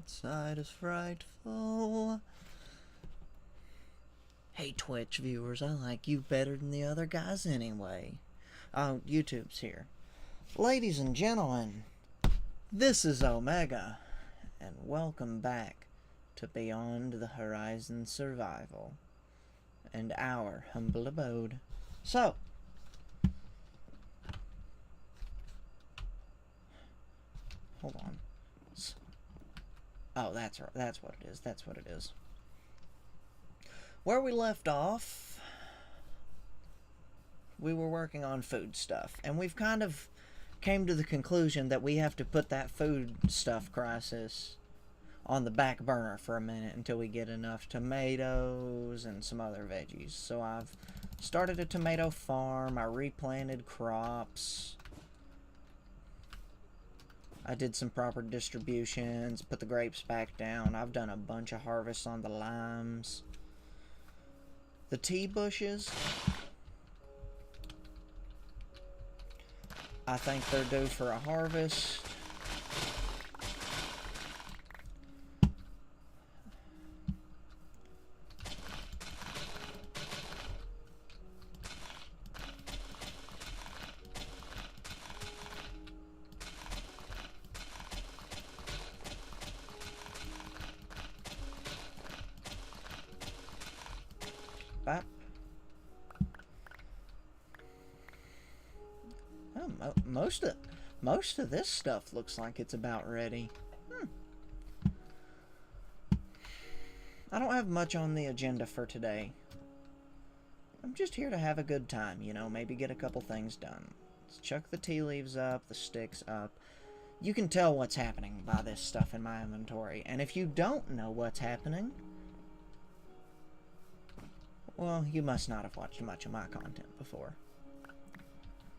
outside is frightful. Hey, Twitch viewers, I like you better than the other guys anyway. Oh, YouTube's here. Ladies and gentlemen, this is Omega, and welcome back to Beyond the Horizon Survival and our humble abode. So, hold on. Oh, that's right. That's what it is. That's what it is. Where we left off, we were working on food stuff, and we've kind of came to the conclusion that we have to put that food stuff crisis on the back burner for a minute until we get enough tomatoes and some other veggies. So I've started a tomato farm. I replanted crops. I did some proper distributions, put the grapes back down. I've done a bunch of harvests on the limes. The tea bushes, I think they're due for a harvest. Most of this stuff looks like it's about ready. I don't have much on the agenda for today. I'm just here to have a good time, you know, maybe get a couple things done. Let's chuck the tea leaves up, the sticks up. You can tell what's happening by this stuff in my inventory. And if you don't know what's happening, well, you must not have watched much of my content before.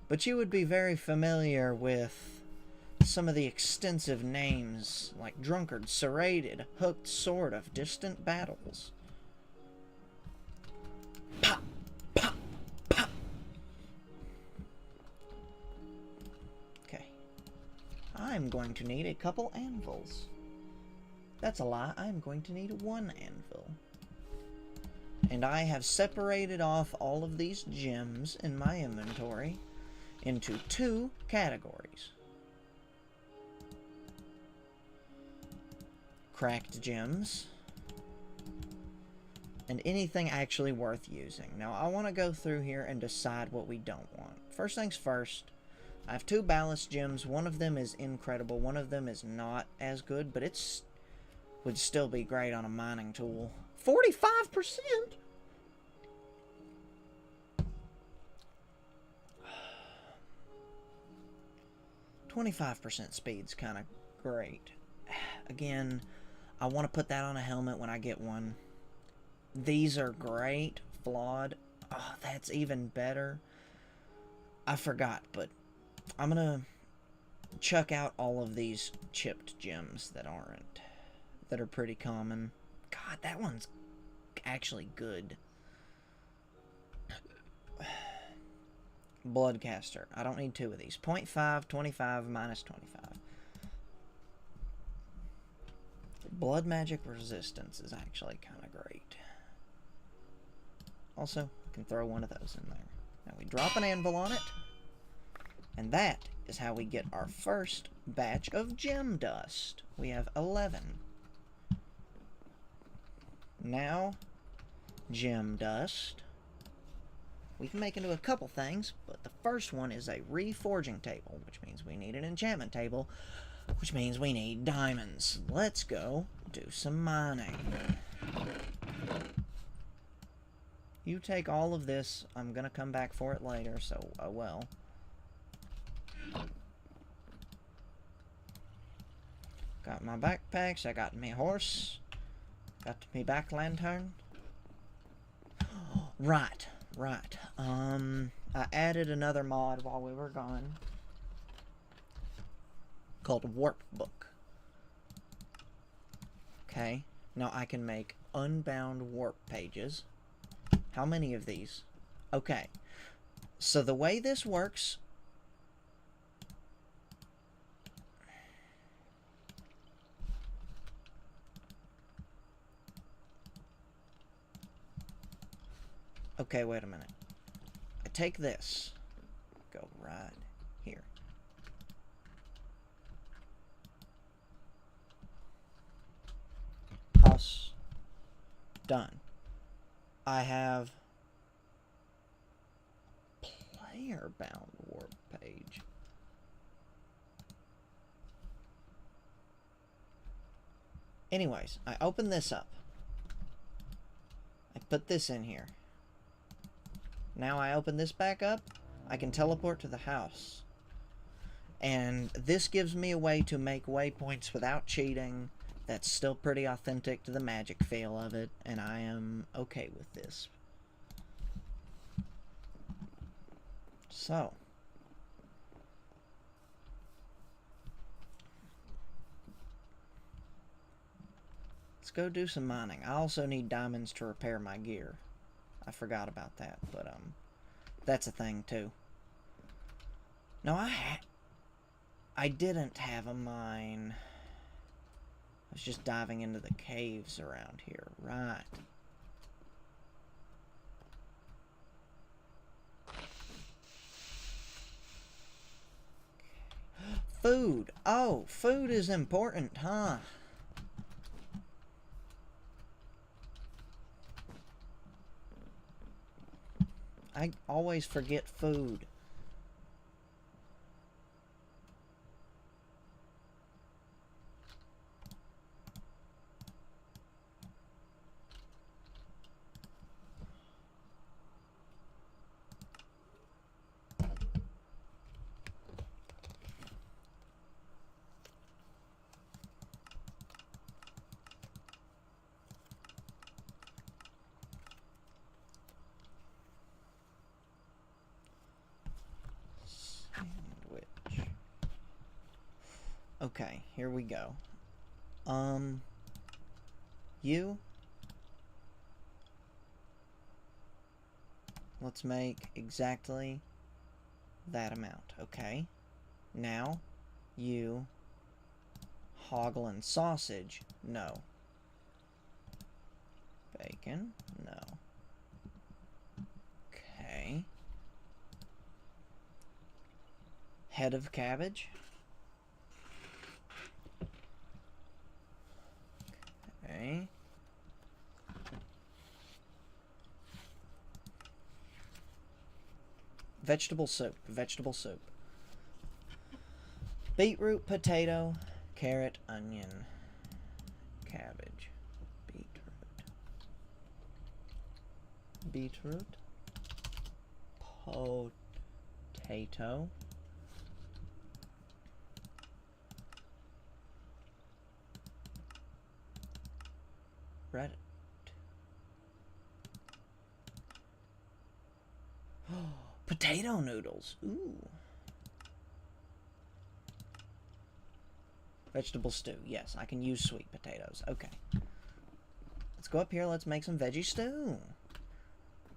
But you would be very familiar with some of the extensive names like Drunkard, Serrated, Hooked Sword of Distant Battles. Pop! Pop! Pop! Okay. I'm going to need a couple anvils. That's a lie. I'm going to need one anvil. And I have separated off all of these gems in my inventory into two categories. Cracked gems and anything actually worth using. Now I want to go through here and decide what we don't want. First things first, I have two ballast gems. One of them is incredible, one of them is not as good, but it's would still be great on a mining tool. 45%? 25% speed's kind of great. Again, I want to put that on a helmet when I get one. These are great. Flawed. Oh, that's even better. I forgot, but I'm going to chuck out all of these chipped gems that aren't. That are pretty common. God, that one's actually good. Bloodcaster. I don't need two of these. 0.5, 25, minus 25. Blood magic resistance is actually kind of great. Also, I can throw one of those in there. Now we drop an anvil on it. And that is how we get our first batch of gem dust. We have 11. Now, gem dust. We can make into a couple things, but the first one is a reforging table, which means we need an enchantment table, which means we need diamonds. Let's go do some mining. You take all of this. I'm going to come back for it later, so oh well. Got my backpacks, I got me horse, got me back lantern. Right. Right, I added another mod while we were gone called Warp Book. Okay, now I can make unbound warp pages. How many of these? Okay, so the way this works Okay, wait a minute. I take this. Go right here. House. Done. I have player bound warp page. Anyways, I open this up. I put this in here. Now I open this back up. I can teleport to the house. And this gives me a way to make waypoints without cheating. That's still pretty authentic to the magic feel of it, and I am okay with this. So, let's go do some mining. I also need diamonds to repair my gear. I forgot about that, but that's a thing too. No, I didn't have a mine. I was just diving into the caves around here. Right. Food. Oh, food is important, huh? I always forget food. Okay, here we go. You. Let's make exactly that amount. Okay. Now, you. Hoggle and sausage. No. Bacon. No. Okay. Head of cabbage. Okay. Vegetable soup. Vegetable soup. Beetroot, potato, carrot, onion, cabbage, beetroot, potato, red. Potato noodles. Ooh. Vegetable stew. Yes, I can use sweet potatoes. Okay. Let's go up here. Let's make some veggie stew.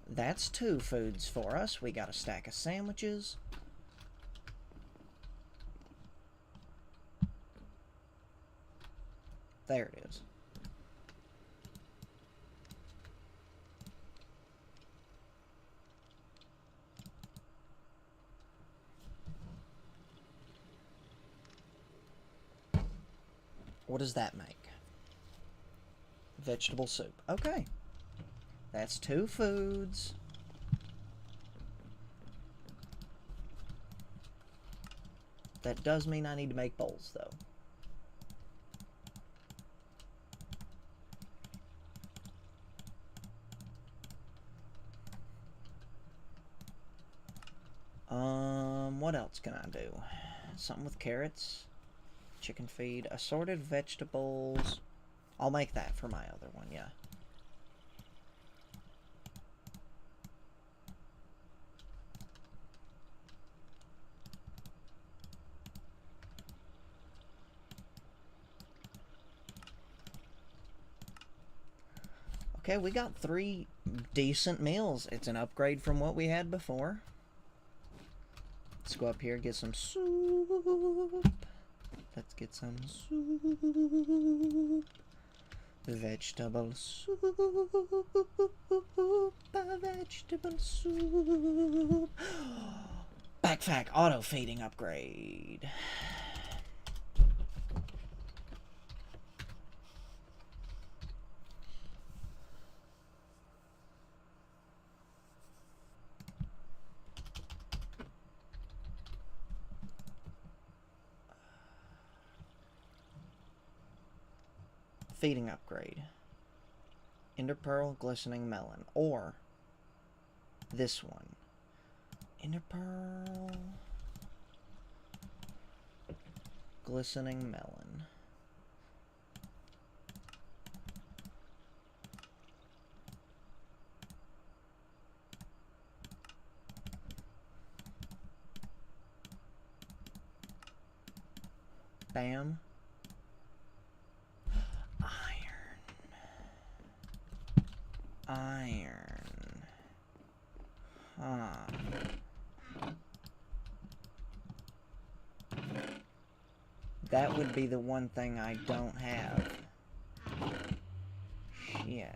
That's 2 foods for us. We got a stack of sandwiches. There it is. What does that make? Vegetable soup. Okay. That's 2 foods. That does mean I need to make bowls, though. What else can I do? Something with carrots. Chicken feed. Assorted vegetables. I'll make that for my other one, yeah. Okay, we got 3 decent meals. It's an upgrade from what we had before. Let's go up here and get some soup. Let's get some soup. Vegetable soup, vegetable soup. Backpack auto feeding upgrade. Feeding upgrade. Ender Pearl, Glistening Melon. Or this one. Ender Pearl, Glistening Melon. Bam. Iron. Huh. That would be the one thing I don't have. Shit.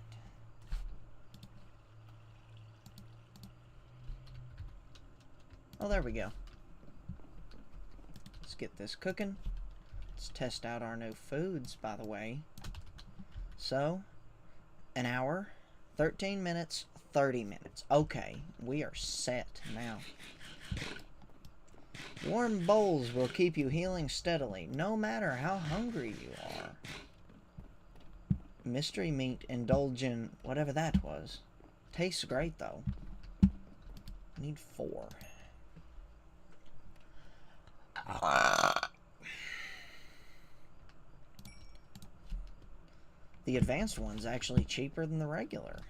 Oh, there we go. Let's get this cooking. Let's test out our new foods, by the way. So, an hour, 13 minutes, 30 minutes. Okay, we are set now. Warm bowls will keep you healing steadily, no matter how hungry you are. Mystery meat indulgent, whatever that was. Tastes great, though. I need 4. The advanced one's actually cheaper than the regular.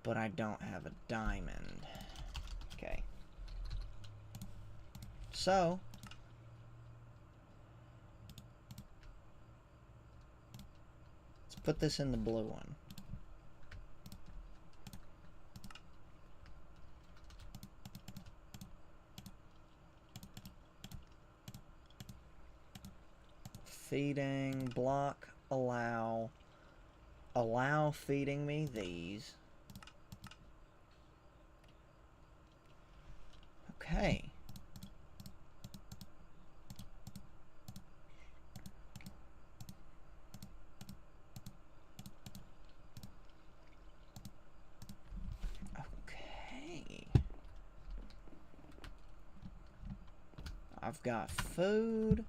But I don't have a diamond. Okay. So, let's put this in the blue one. Feeding, block, allow feeding me these. Okay. Okay. I've got food.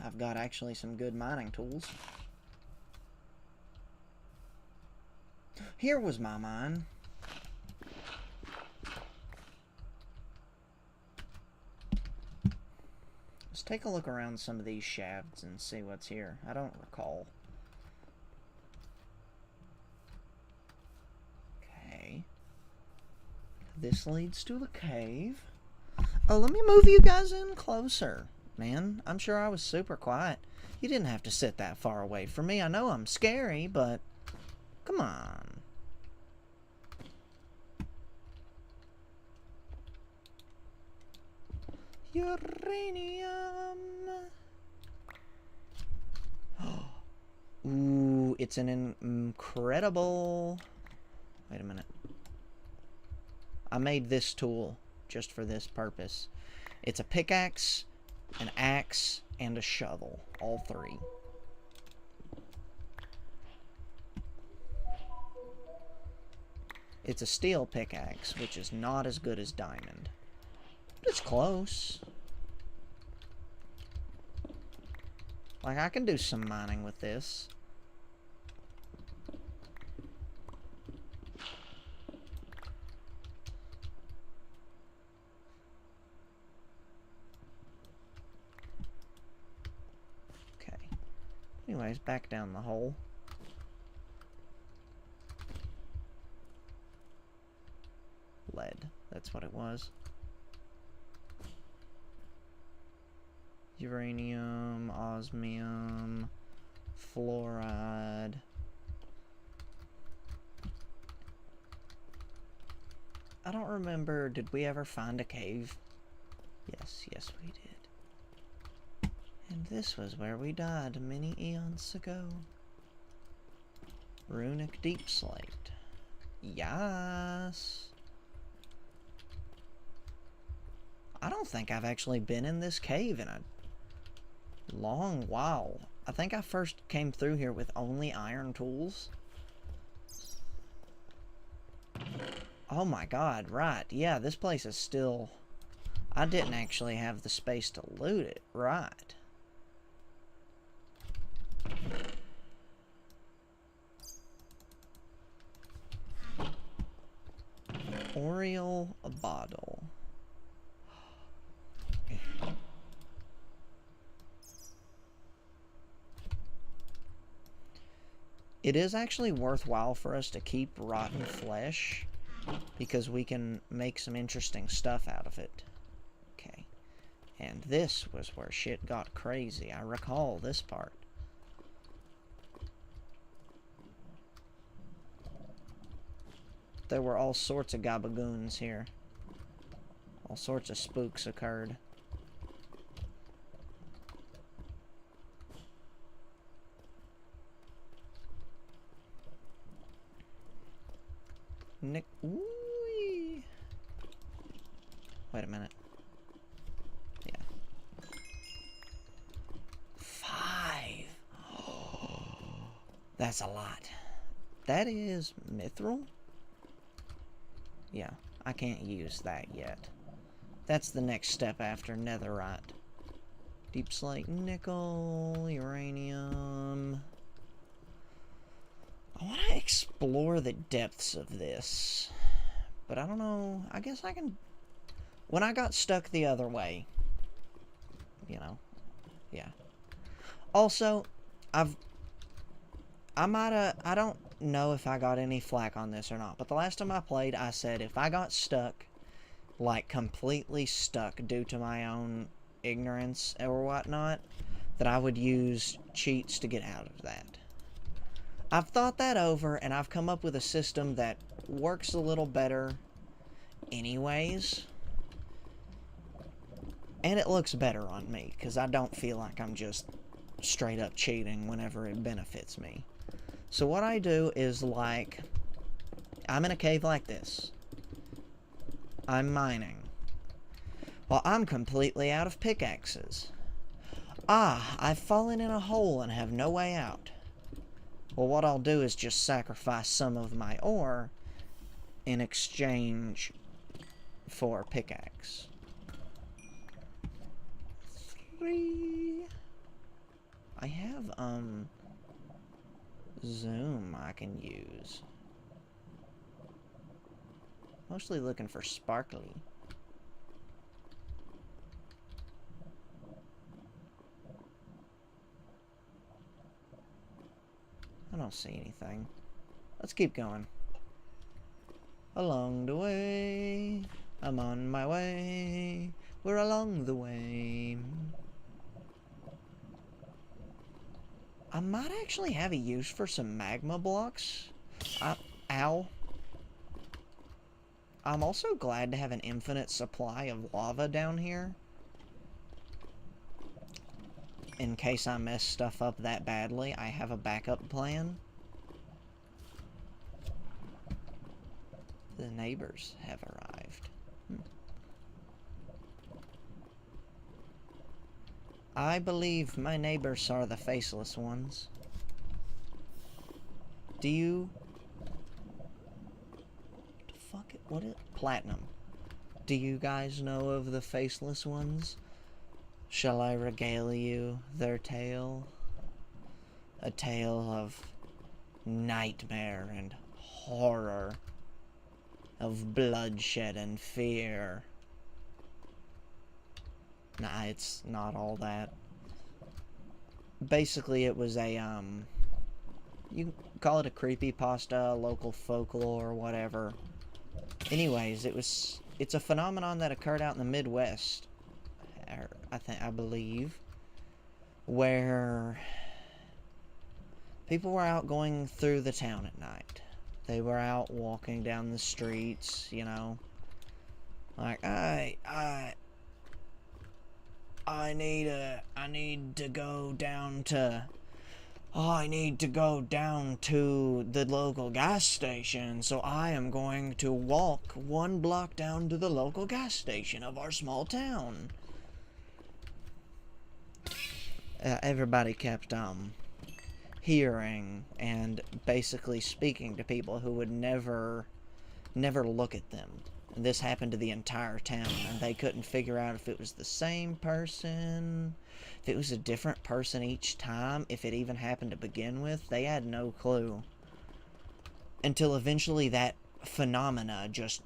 I've got actually some good mining tools. Here was my mine. Let's take a look around some of these shafts and see what's here. I don't recall. Okay. This leads to the cave. Oh, let me move you guys in closer. Man, I'm sure I was super quiet. You didn't have to sit that far away from me. I know I'm scary, but come on. Uranium. Ooh, it's an incredible... Wait a minute. I made this tool just for this purpose. It's a pickaxe, an axe, and a shovel. All 3. It's a steel pickaxe, which is not as good as diamond. But it's close. Like, I can do some mining with this. Okay. Anyways, back down the hole. Lead. That's what it was. Uranium, osmium, fluoride. I don't remember, did we ever find a cave? Yes, yes we did. And this was where we died many eons ago. Runic deep slate. Yes. I don't think I've actually been in this cave in a long while. I think I first came through here with only iron tools. Oh my god, right. Yeah, this place is still... I didn't actually have the space to loot it. Right. Oriole bottle. It is actually worthwhile for us to keep rotten flesh because we can make some interesting stuff out of it. Okay. And this was where shit got crazy. I recall this part. There were all sorts of gabagoons here. All sorts of spooks occurred. Nick. Ooh. Wait a minute. Yeah. 5. That's a lot. That is mithril? Yeah, I can't use that yet. That's the next step after netherite. Deep slate nickel, uranium. I want to explore the depths of this. But I don't know. I guess I can... When I got stuck the other way, you know, yeah. Also, I don't know if I got any flack on this or not, but the last time I played, I said if I got stuck, like completely stuck due to my own ignorance or whatnot, that I would use cheats to get out of that. I've thought that over, and I've come up with a system that works a little better anyways. And it looks better on me, because I don't feel like I'm just straight up cheating whenever it benefits me. So what I do is, like, I'm in a cave like this. I'm mining. Well, I'm completely out of pickaxes. Ah, I've fallen in a hole and have no way out. Well, what I'll do is just sacrifice some of my ore in exchange for pickaxe. 3. I have, zoom I can use. Mostly looking for sparkly. I don't see anything. Let's keep going. Along the way, I'm on my way. We're along the way. I might actually have a use for some magma blocks. Ow. I'm also glad to have an infinite supply of lava down here. In case I mess stuff up that badly, I have a backup plan. The neighbors have arrived. I believe my neighbors are the faceless ones. Do you... What the fuck? What is... Platinum. Do you guys know of the faceless ones? Shall I regale you their tale? A tale of nightmare and horror, of bloodshed and fear. Nah, it's not all that. Basically, it was a, you can call it a creepypasta, local folklore, or whatever. Anyways, it's a phenomenon that occurred out in the Midwest, I believe, where people were out going through the town at night. They were out walking down the streets, you know, Like, I need to go down to, oh, I need to go down to the local gas station, so I am going to walk 1 block down to the local gas station of our small town. Everybody kept, hearing and basically speaking to people who would never look at them. And this happened to the entire town, and they couldn't figure out if it was the same person, if it was a different person each time, if it even happened to begin with. They had no clue. Until eventually that phenomena just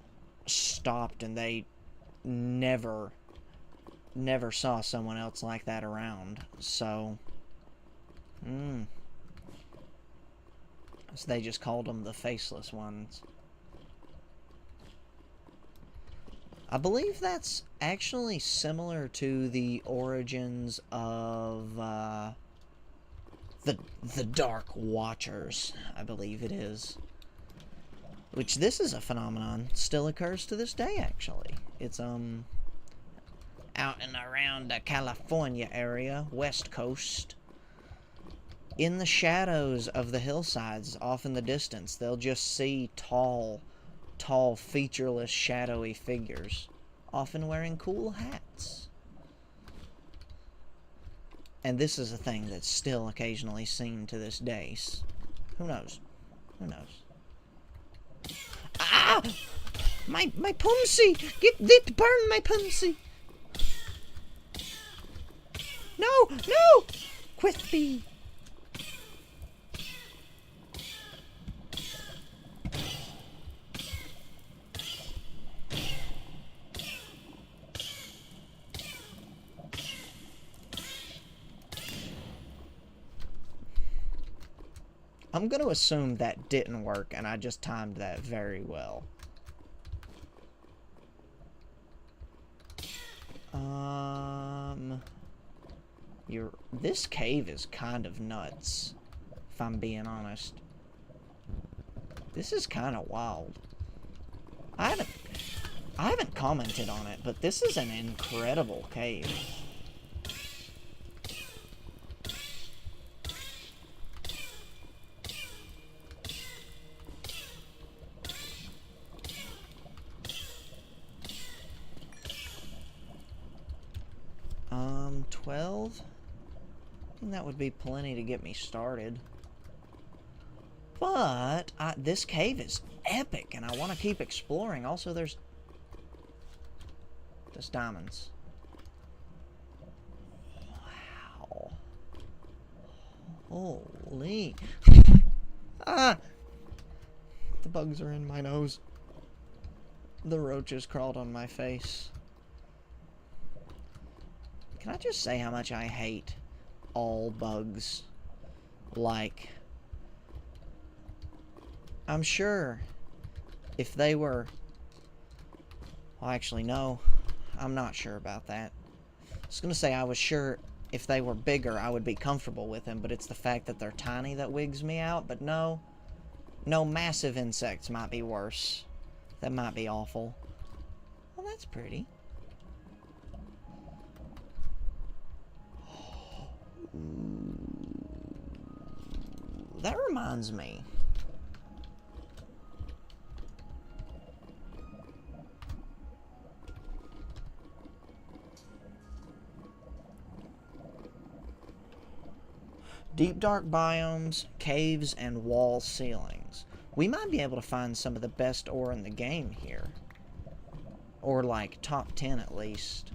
stopped, and they never saw someone else like that around. So, so they just called them the Faceless Ones. I believe that's actually similar to the origins of the Dark Watchers, I believe it is. Which this is a phenomenon, still occurs to this day, actually. It's out and around the California area, West Coast. In the shadows of the hillsides, off in the distance, they'll just see tall, featureless, shadowy figures, often wearing cool hats. And this is a thing that's still occasionally seen to this day. Who knows? Who knows? Ah! My punsy! Get burn my punsy! No! Quit me! I'm going to assume that didn't work, and I just timed that very well. This cave is kind of nuts, if I'm being honest. This is kind of wild. I haven't commented on it, but this is an incredible cave. 12? I think that would be plenty to get me started. But this cave is epic, and I want to keep exploring. Also, there's diamonds. Wow. Holy. Ah! The bugs are in my nose. The roaches crawled on my face. Can I just say how much I hate all bugs? Like, I'm sure if they were... Well, actually, no. I'm not sure about that. I was going to say I was sure if they were bigger, I would be comfortable with them, but it's the fact that they're tiny that wigs me out. But no. No, massive insects might be worse. That might be awful. Well, that's pretty. That reminds me. Deep dark biomes, caves, and wall ceilings. We might be able to find some of the best ore in the game here. Or like top 10 at least.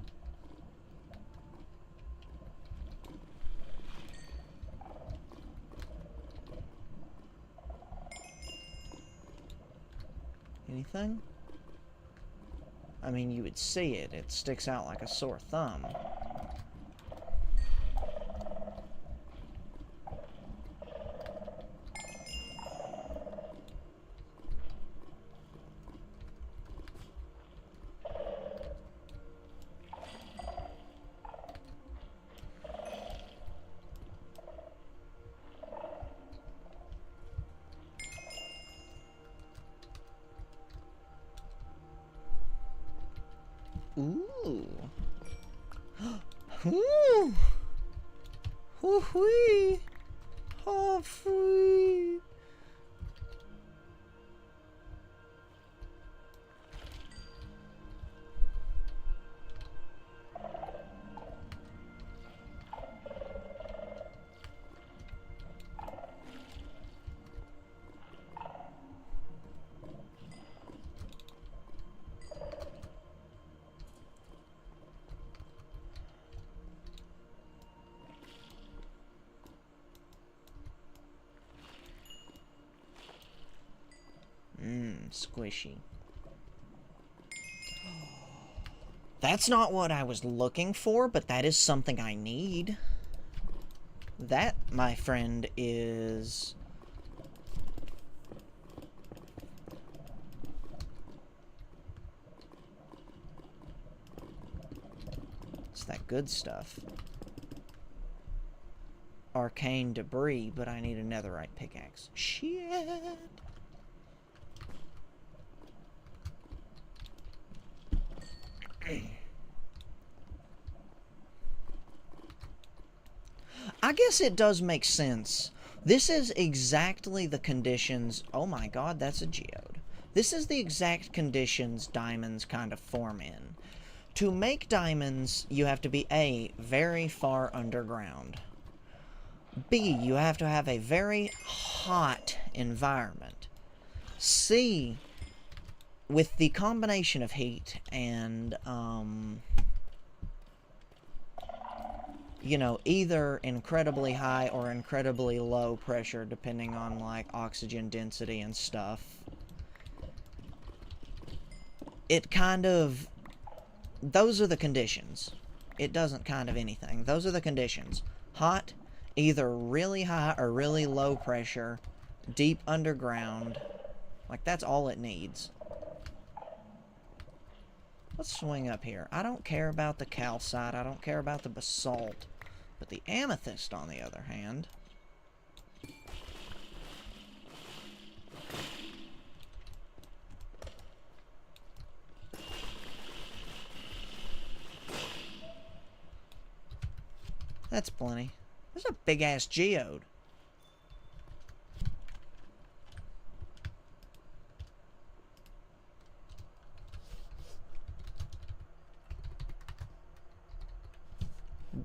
Anything? I mean, you would see it. It sticks out like a sore thumb. Ooh. Ooh. Hoo-wee. Oh, free. Squishy. That's not what I was looking for, but that is something I need. That, my friend, is... it's that good stuff. Arcane debris, but I need a netherite pickaxe. Shit! I guess it does make sense. This is exactly the conditions... oh my god, that's a geode. This is the exact conditions diamonds kind of form in. To make diamonds, you have to be A, very far underground. B, you have to have a very hot environment. C, with the combination of heat and, you know, either incredibly high or incredibly low pressure, depending on, like, oxygen density and stuff. It kind of... those are the conditions. It doesn't kind of anything. Those are the conditions. Hot, either really high or really low pressure, deep underground. Like, that's all it needs. Let's swing up here. I don't care about the calcite. I don't care about the basalt. But the amethyst, on the other hand... that's plenty. There's a big-ass geode.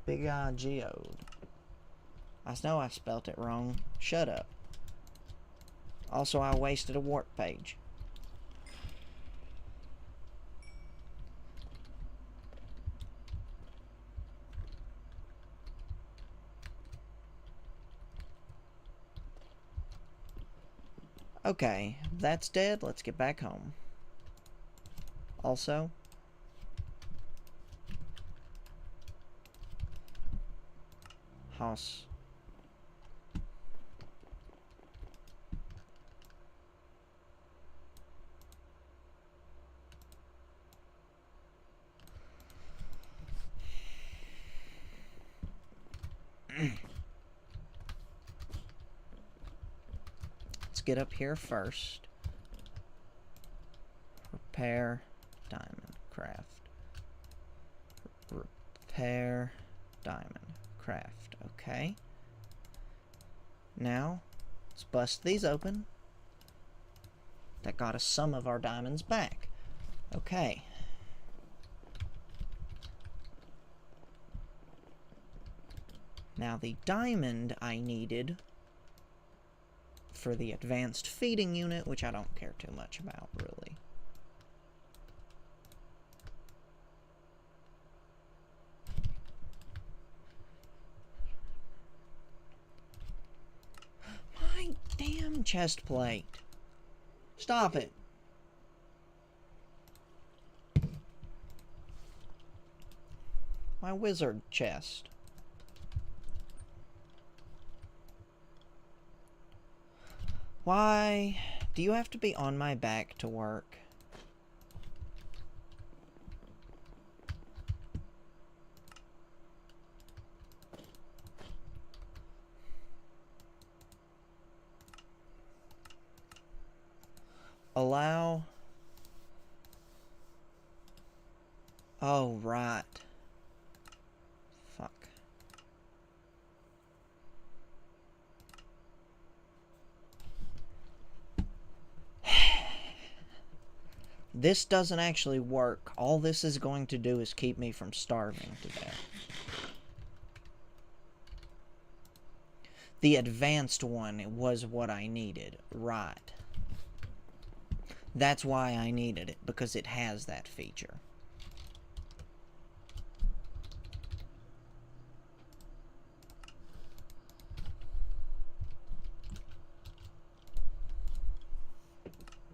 Big-eye geode. I know I spelt it wrong. Shut up. Also, I wasted a warp page. Okay, that's dead. Let's get back home. Also... house. Let's get up here first. Repair, diamond, craft. Repair, diamond, craft. Okay. Now, let's bust these open. That got us some of our diamonds back. Okay. Now, the diamond I needed for the advanced feeding unit, which I don't care too much about, really. My damn chest plate. Stop it. My wizard chest. Why do you have to be on my back to work? Allow... Oh, right. Fuck. This doesn't actually work. All this is going to do is keep me from starving to death. The advanced one was what I needed. Right. That's why I needed it, because it has that feature.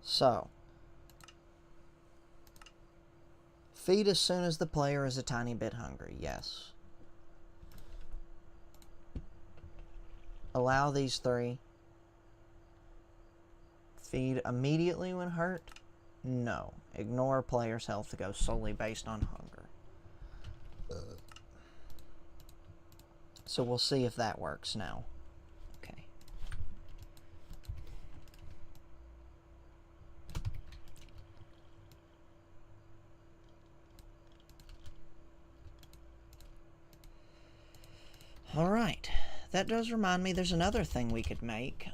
So, feed as soon as the player is a tiny bit hungry, yes. Allow these 3. Feed immediately when hurt? No. Ignore player's health to go solely based on hunger. So we'll see if that works now. Okay. Alright. That does remind me there's another thing we could make.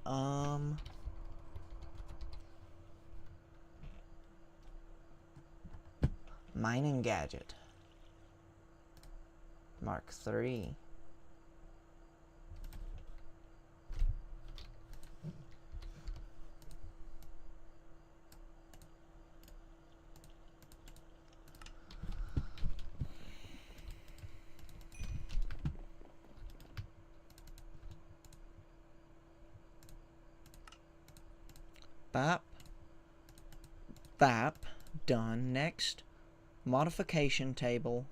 Mining gadget. Mark 3. Bap. Bap. Done. Next. Modification table.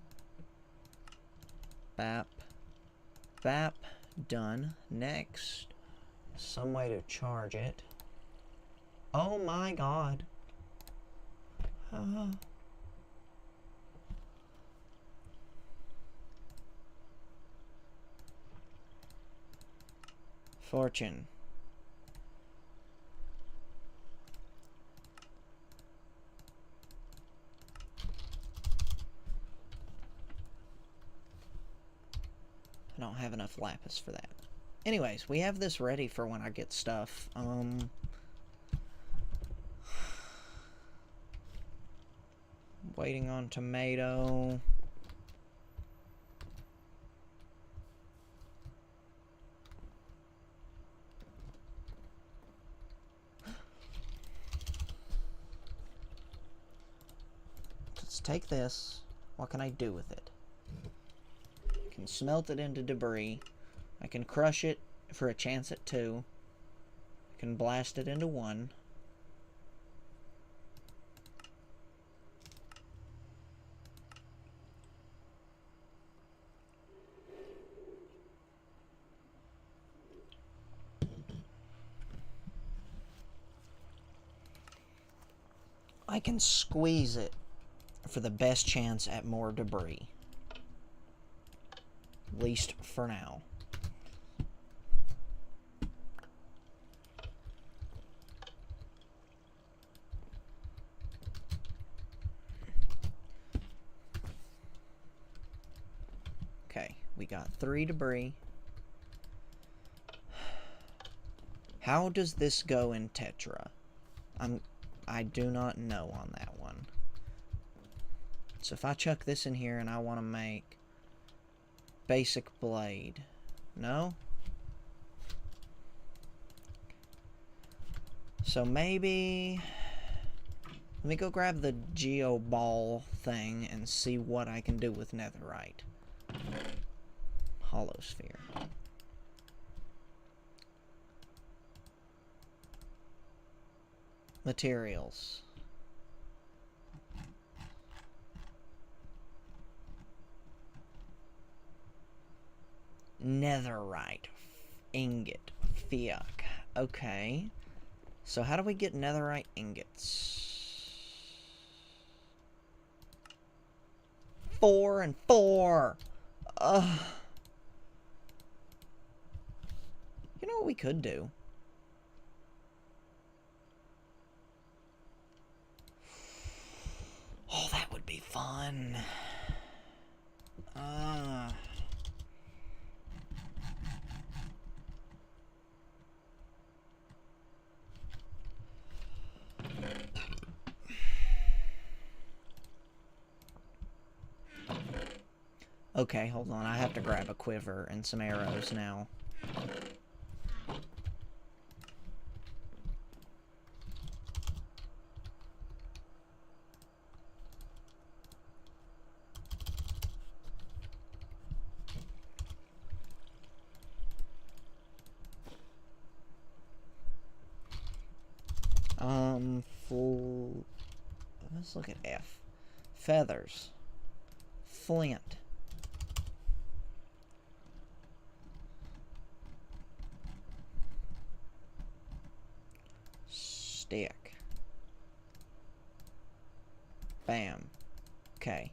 Bap. Bap. Done. Next. Some way to charge it. Oh my god. Fortune. I don't have enough lapis for that. Anyways, we have this ready for when I get stuff. Waiting on tomato. Let's take this. What can I do with it? I can smelt it into debris. I can crush it for a chance at 2. I can blast it into 1. I can squeeze it for the best chance at more debris. At least for now. Okay, we got 3 debris. How does this go in Tetra? I do not know on that one. So if I chuck this in here and I want to make basic blade. No? So maybe... Let me go grab the Geo Ball thing and see what I can do with netherite. Hollow sphere. Materials. Netherite. Ingot. Fiak. Okay. So how do we get netherite ingots? 4 and 4! Ugh. You know what we could do? Oh, that would be fun. Okay, hold on. I have to grab a quiver and some arrows now. Full... Let's look at F. Feathers. Flint. Stick. Bam. Okay.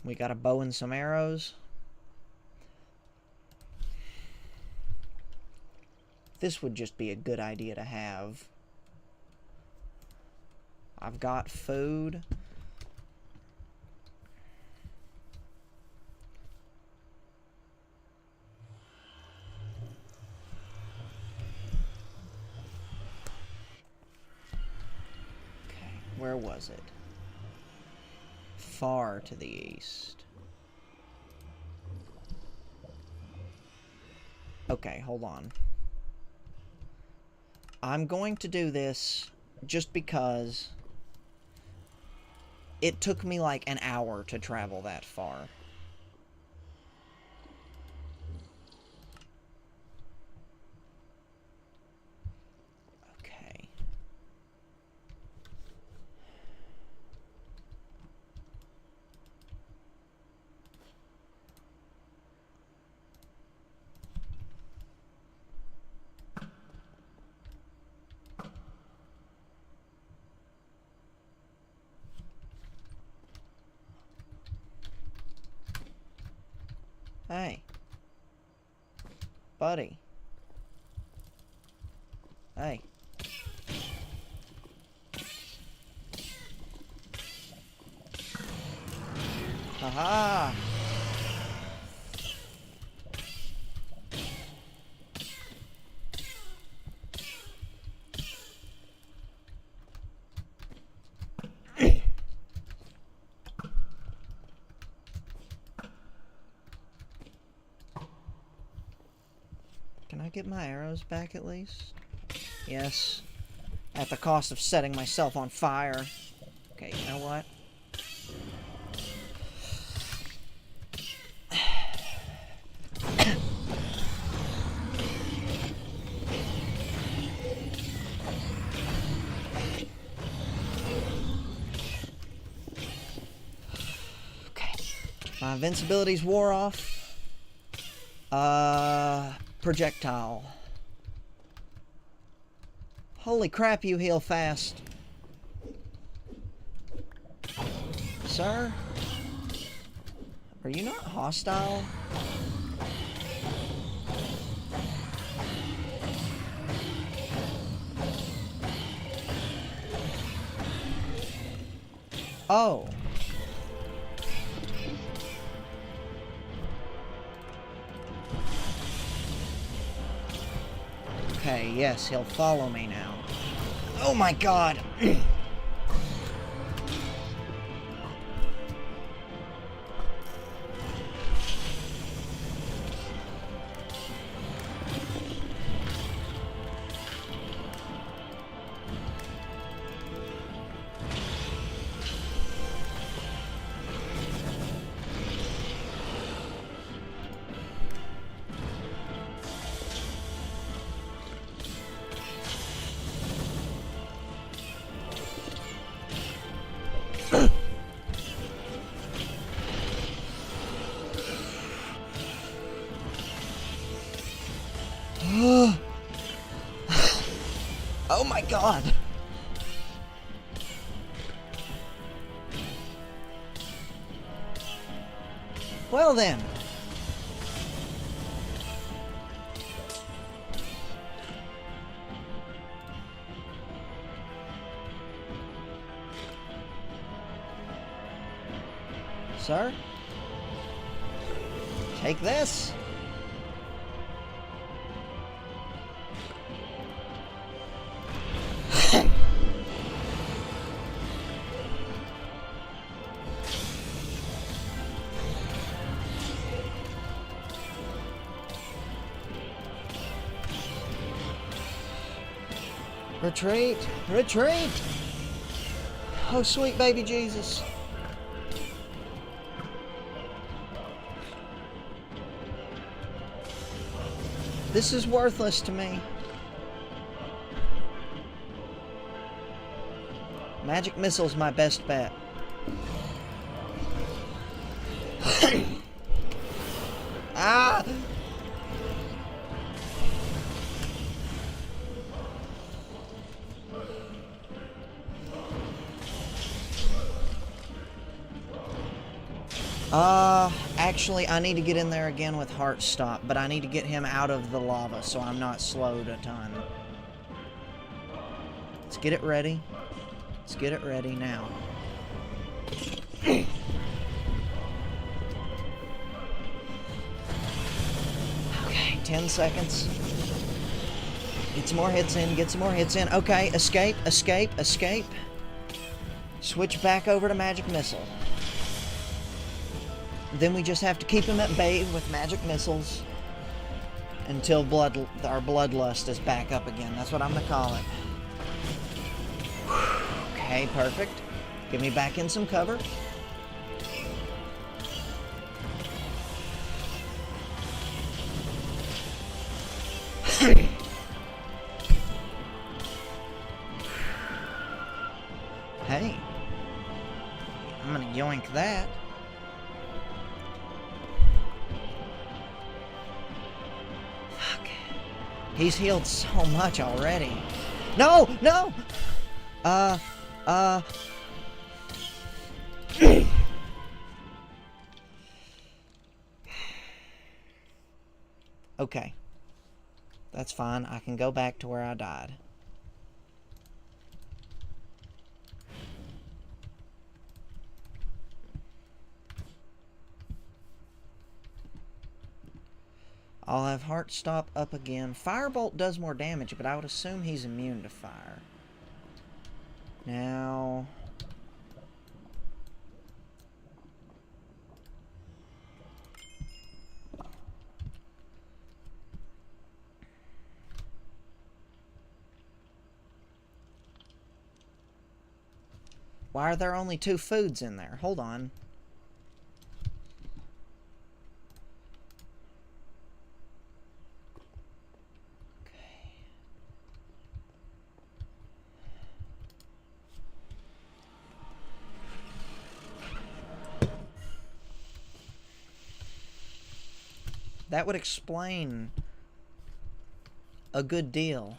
We got a bow and some arrows. This would just be a good idea to have. I've got food. Okay, where was it? Far to the east. Okay, hold on. I'm going to do this just because it took me like an hour to travel that far. Okay. Hey. Buddy. Hey. Haha! Can I get my arrows back at least? Yes. At the cost of setting myself on fire. Okay, you know what? Okay. My invincibility's wore off. Projectile. Holy crap, you heal fast. Sir? Are you not hostile? Oh. Okay, yes, he'll follow me now. Oh my god! Oh my god! Well then. Sir? Take this. Retreat! Retreat! Oh, sweet baby Jesus. This is worthless to me. Magic missile's my best bet. Ah! Actually, I need to get in there again with Heart Stop, but I need to get him out of the lava so I'm not slowed a ton. Let's get it ready. Let's get it ready now. Okay, 10 seconds. Get some more hits in, get some more hits in. Okay, escape, escape, escape. Switch back over to Magic Missile. Then we just have to keep him at bay with magic missiles until our bloodlust is back up again. That's what I'm going to call it. Okay, perfect. Get me back in some cover. Hey. I'm going to yoink that. He's healed so much already. No! No! Okay. That's fine. I can go back to where I died. I'll have Heart Stop up again. Firebolt does more damage, but I would assume he's immune to fire. Now... why are there only 2 foods in there? Hold on. That would explain a good deal.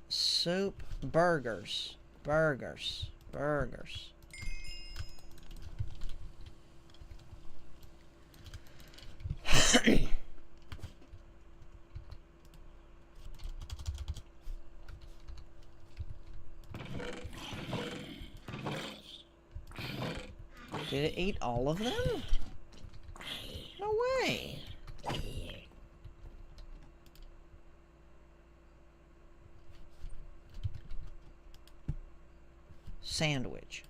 Soup, burgers, burgers, burgers. Did it eat all of them? No way. Sandwich.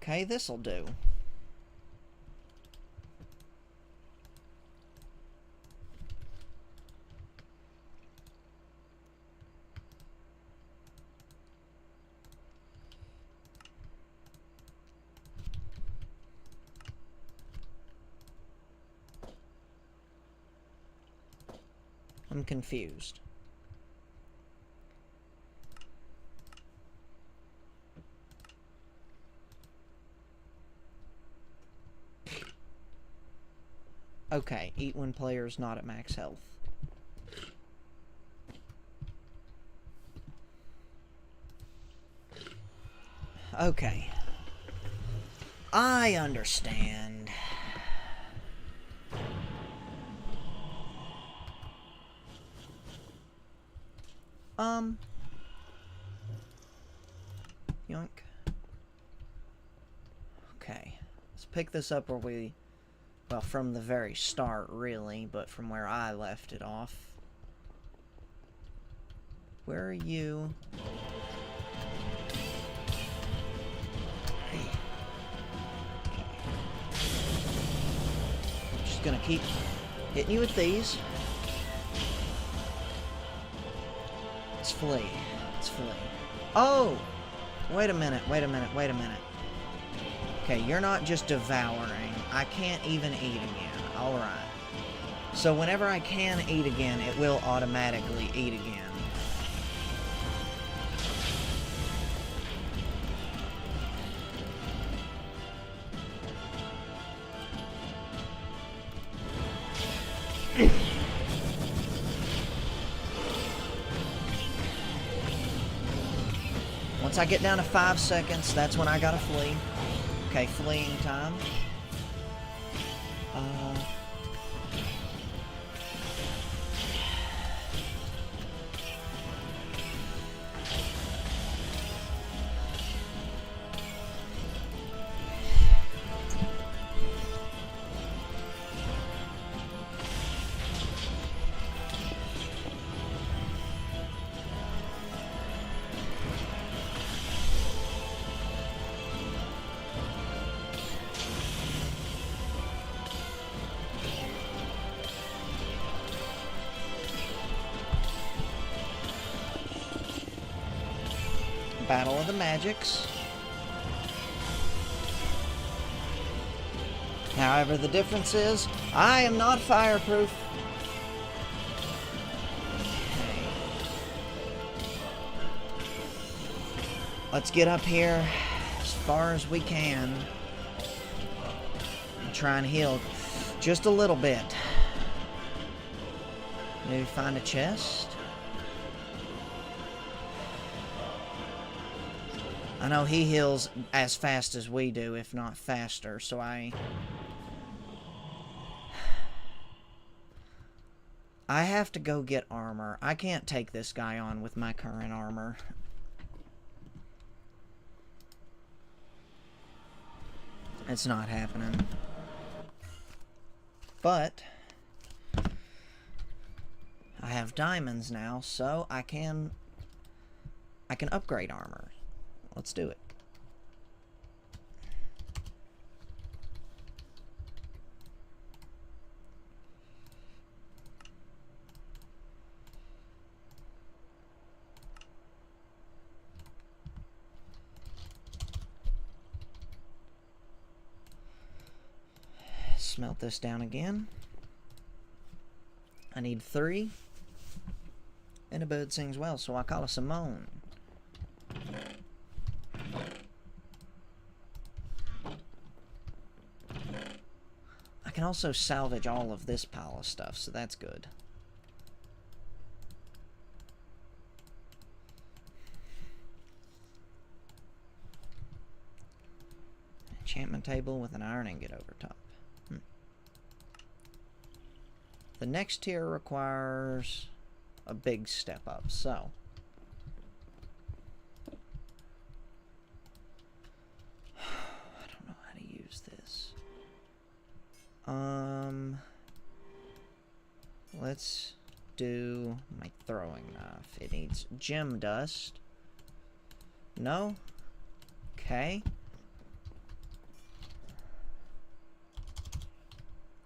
Okay, this'll do. I'm confused. Okay, eat when player's not at max health. Okay. I understand. Yoink. Okay. Let's pick this up where we... Well, from the very start, really, but from where I left it off. Where are you? Hey. Just gonna keep hitting you with these. Let's flee. Let's flee. Oh! Wait a minute, wait a minute, wait a minute. Okay, you're not just devouring. I can't even eat again. Alright. So whenever I can eat again, it will automatically eat again. Once I get down to 5 seconds, that's when I gotta flee. Okay, fleeing time. Battle of the Magics. However, the difference is, I am not fireproof. Okay. Let's get up here as far as we can. And try and heal just a little bit. Maybe find a chest. I know he heals as fast as we do, if not faster, so I have to go get armor. I can't take this guy on with my current armor. It's not happening. But I have diamonds now, so I can upgrade armor. Let's do it. Smelt this down again. I need 3. And a bird sings well, so I call a Simone. I can also salvage all of this pile of stuff, so that's good. Enchantment table with an iron ingot over top. The next tier requires a big step up, so I don't know how to use this. Let's do my throwing knife. It needs gem dust. No? Okay.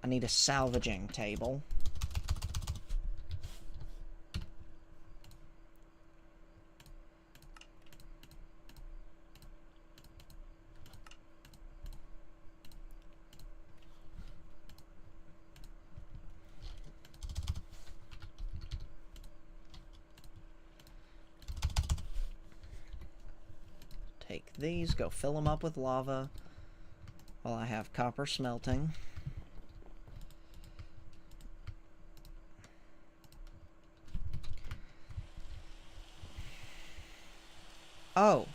I need a salvaging table. Take these, go fill them up with lava while I have copper smelting. Oh.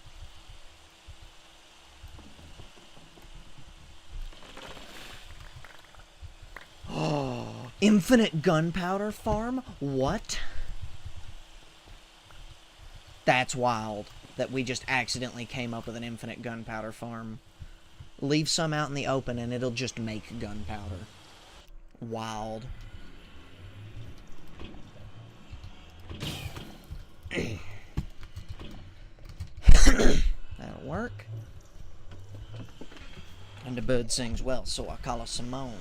Oh, infinite gunpowder farm? What? That's wild that we just accidentally came up with an infinite gunpowder farm. Leave some out in the open and it'll just make gunpowder. Wild. That'll work. And the bird sings well, so I call her Simone.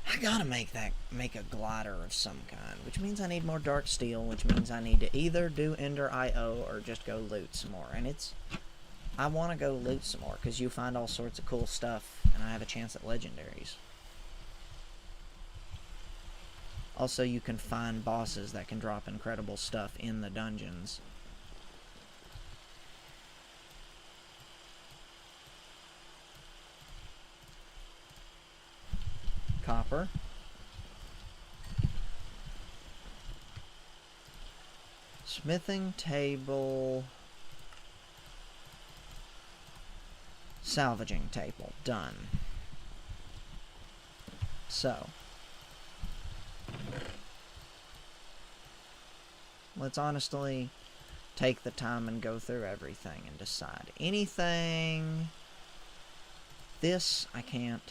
I gotta make a glider of some kind, which means I need more dark steel, which means I need to either do Ender IO or just go loot some more. And I want to go loot some more, because you find all sorts of cool stuff, and I have a chance at legendaries. Also, you can find bosses that can drop incredible stuff in the dungeons. Copper. Smithing table. Salvaging table. Done. So. Let's honestly take the time and go through everything and decide. Anything. This, I can't.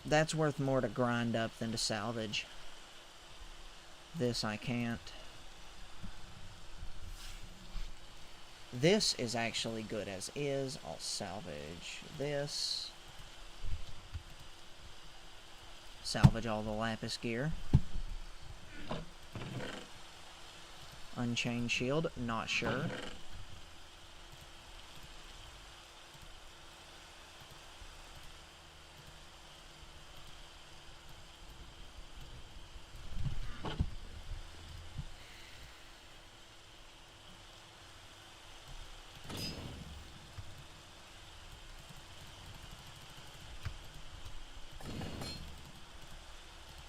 That's worth more to grind up than to salvage. This I can't. This is actually good as is. I'll salvage this. Salvage all the lapis gear. Unchained shield, not sure.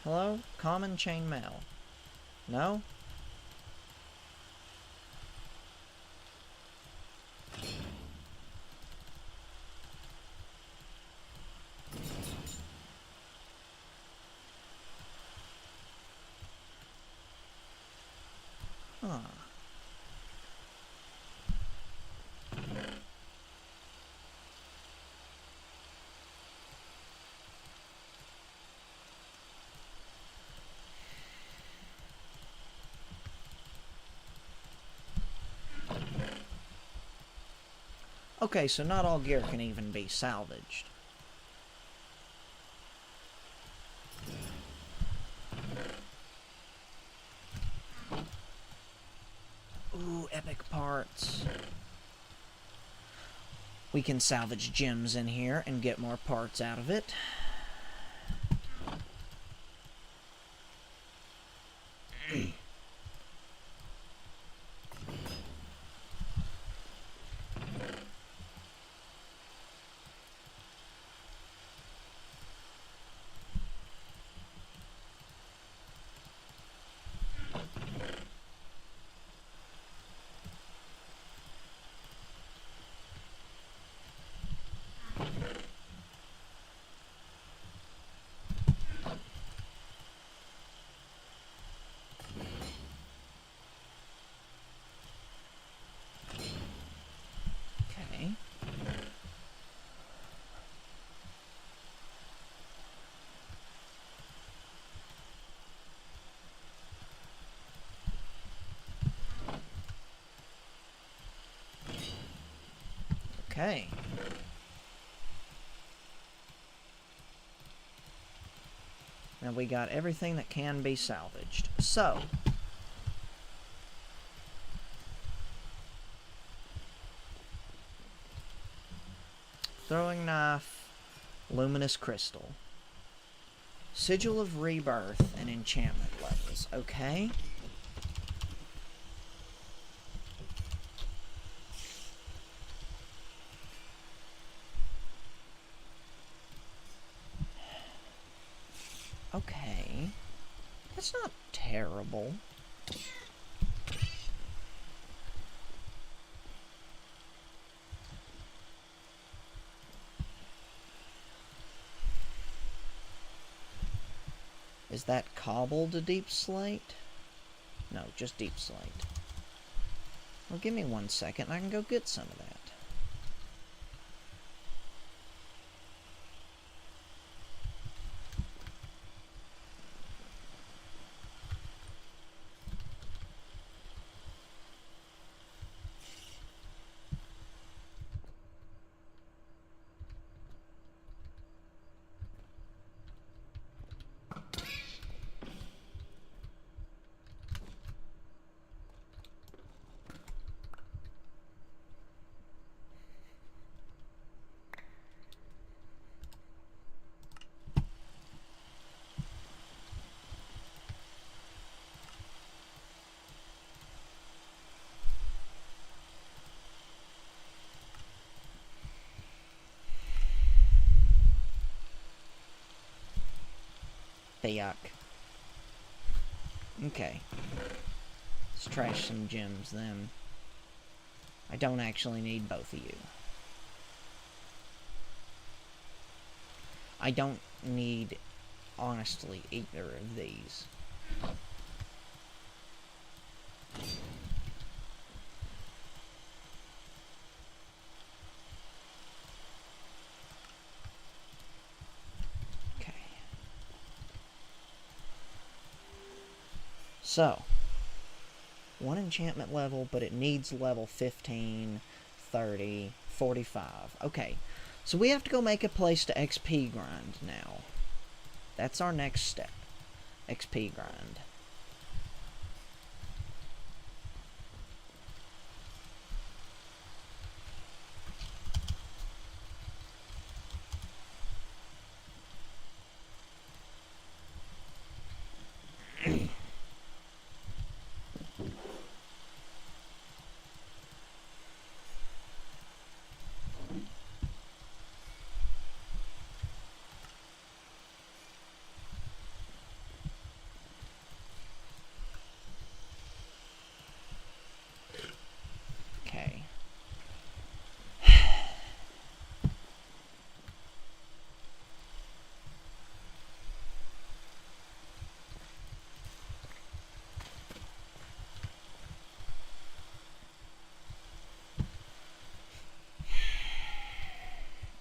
Hello? Common chainmail. No? Huh. Okay, so not all gear can even be salvaged. Ooh, epic parts. We can salvage gems in here and get more parts out of it. Okay. Now we got everything that can be salvaged. So, throwing knife, luminous crystal, sigil of rebirth, and enchantment levels. Okay. Okay. That's not terrible. Is that cobble to deep slate? No, just deep slate. Well, give me 1 second and I can go get some of that. Yuck. Okay. Let's trash some gems then. I don't actually need both of you. I don't need, honestly, either of these. So, 1 enchantment level, but it needs level 15, 30, 45. Okay, so we have to go make a place to XP grind now. That's our next step. XP grind.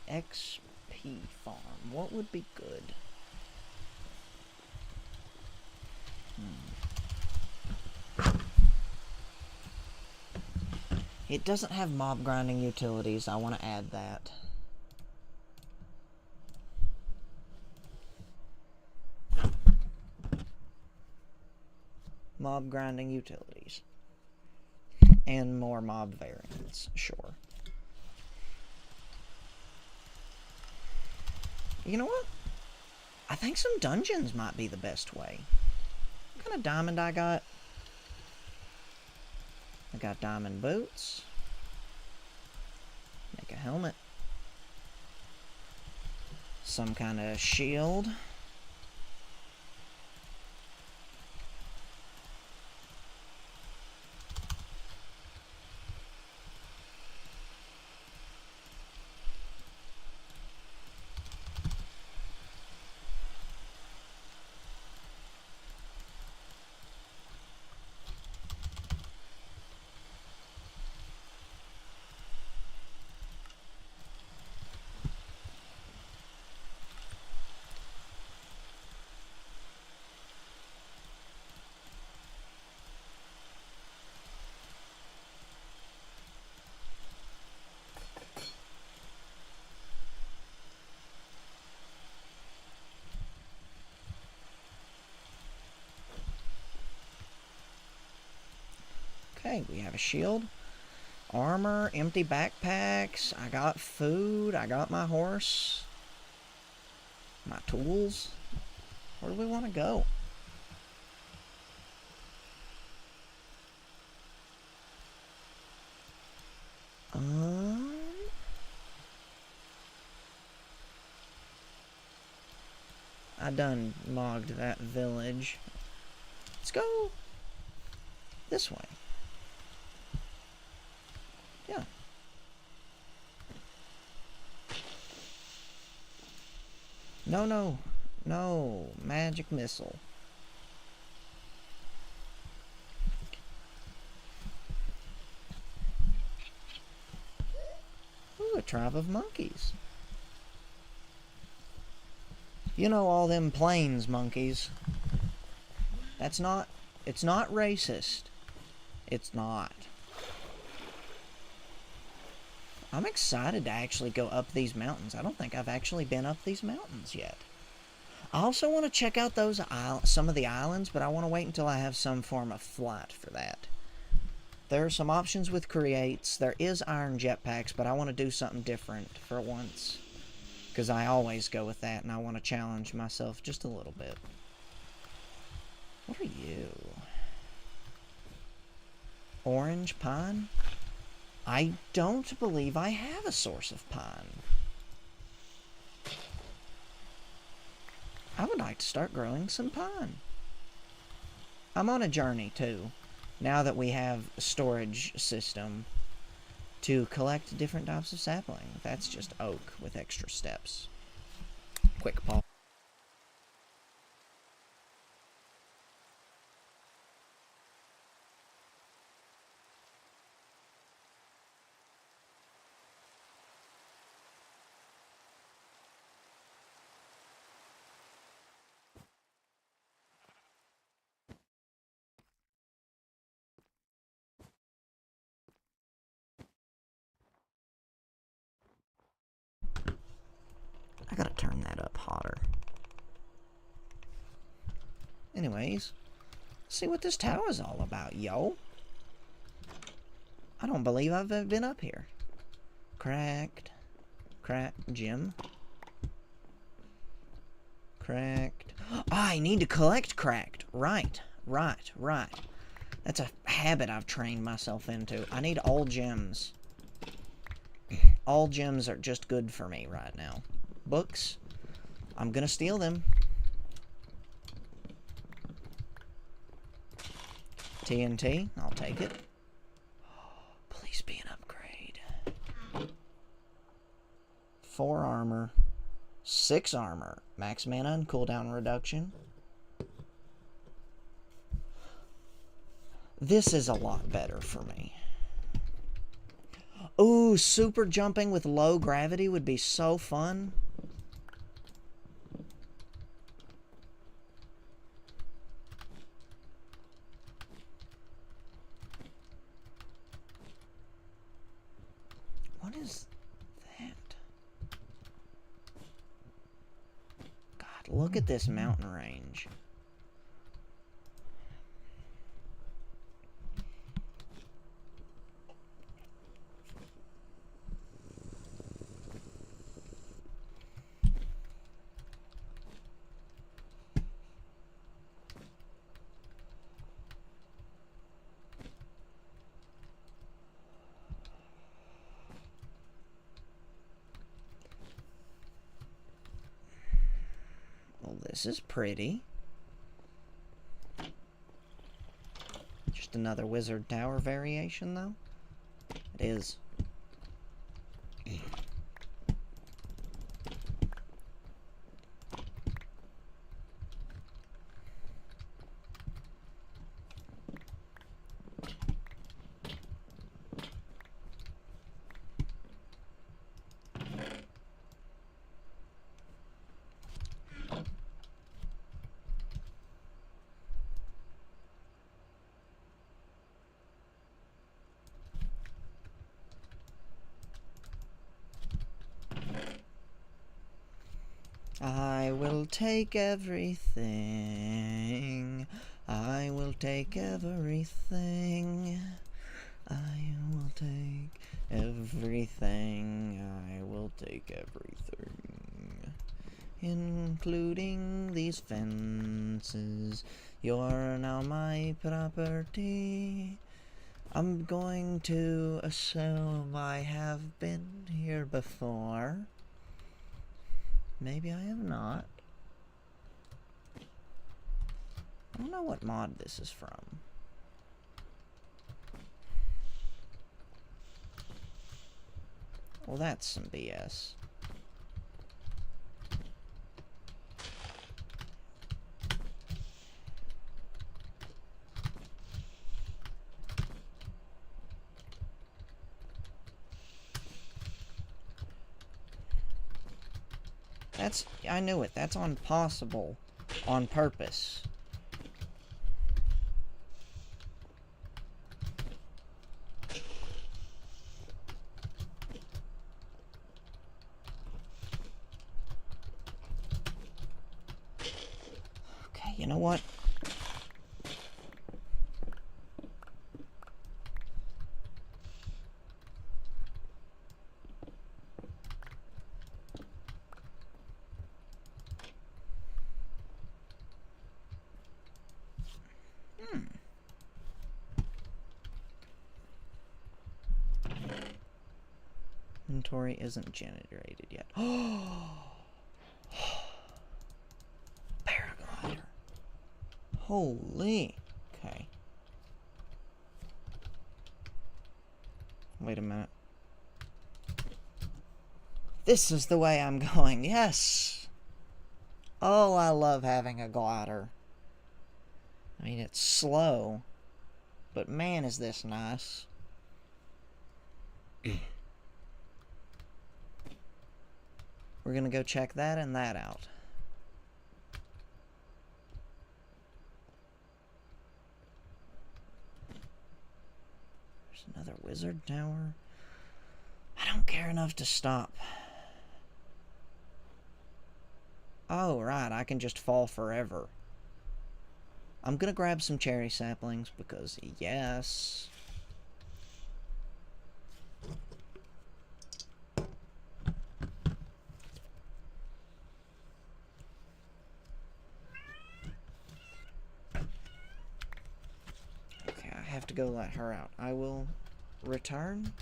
XP farm. What would be good? It doesn't have mob grinding utilities. I want to add that. Mob grinding utilities. And more mob variants, sure. You know what? I think some dungeons might be the best way. What kind of diamond I got? I got diamond boots. Make a helmet. Some kind of shield. Okay, we have a shield, armor, empty backpacks, I got food, I got my horse, my tools. Where do we want to go? I done logged that village. Let's go this way. Yeah. No, no. No. Magic missile. tribe of monkeys. You know, all them plains monkeys. It's not racist. It's not. I'm excited to actually go up these mountains. I don't think I've actually been up these mountains yet. I also want to check out those some of the islands, but I want to wait until I have some form of flight for that. There are some options with creates. There is iron jetpacks, but I want to do something different for once. Because I always go with that, and I want to challenge myself just a little bit. What are you? Orange pine? I don't believe I have a source of pine. I would like to start growing some pine. I'm on a journey, too, now that we have a storage system to collect different types of sapling. That's just oak with extra steps. Quick pause. I gotta turn that up hotter. Anyways, see what this tower's all about, yo. I don't believe I've ever been up here. Cracked. Gem. Cracked. Oh, I need to collect cracked. Right. That's a habit I've trained myself into. I need all gems. All gems are just good for me right now. Books. I'm gonna steal them. TNT. I'll take it. Please be an upgrade. 4 armor. 6 armor. Max mana and cooldown reduction. This is a lot better for me. Ooh, super jumping with low gravity would be so fun. What is that? God, look at this mountain range. Well, this is pretty. Just another wizard tower variation, though. It is. I will take everything. I will take everything. I will take everything. I will take everything. Including these fences. You're now my property. I'm going to assume I have been here before. Maybe I have not. I don't know what mod this is from. Well, that's some BS. I knew it. That's on possible. On purpose. Okay, you know what? Inventory isn't generated yet. Oh! Paraglider. Holy. Okay. Wait a minute. This is the way I'm going. Yes! Oh, I love having a glider. I mean, it's slow, but man, is this nice. We're gonna go check that and that out. There's another wizard tower. I don't care enough to stop. Oh, right, I can just fall forever. I'm gonna grab some cherry saplings because, yes. Okay, I have to go let her out. I will return.